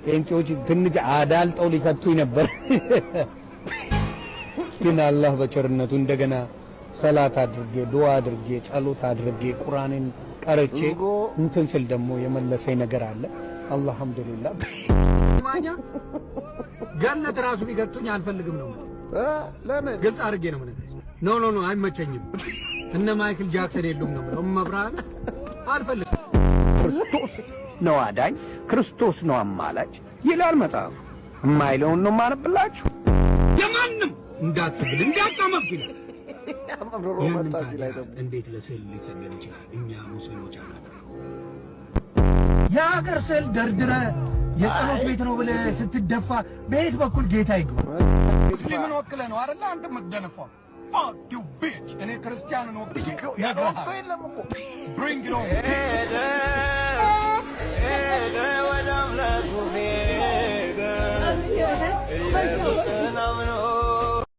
ጴንጤዎች ትንሽ አዳልጠው ሊከቱኝ ነበር ግን አላህ በቸርነቱ እንደገና ሰላት አድርጌ ዱዓ አድርጌ ጸሎት አድርጌ ቁርአንን ቀርጬ እንትን ስል ደግሞ የመለሰኝ ነገር አለ አላህ አልহামዱሊላህ ማኛ ገነት ራሱ ቢገቱኝ አልፈልግም ነው ለምን ግልጽ አድርጌ ነው ማለት ኖ አይመቸኝም እነ ማይክል ጃክሰን የሉም ነው መብራን አልፈልግም ክርስቶስ ነው አዳኝ ክርስቶስ ነው አማላጭ ይላል መጽሐፉ የማይለውን ነው ማነብላችሁ የማንም እንዳትብል እንዳታመብኝ አምሮሮ መጣ ሲላይ ደግሞ እንዴት ለስዕል ሊሰገድ ይችላል እኛ ሙስሊሞች አናውቅም የሀገር ስዕል ደርድረ የጸሎት ቤት ነው ብለህ ስትደፋ በየት በኩል ጌታ ይግባ ሙስሊምን ወክለህ ነው አይደል አንተ የምትደነፋው fuck you bitch እኔ ክርስቲያንን ወክዬ ያገባህ bring it on ወዳምላቱ ሄደ ኢየሱስን አምኖ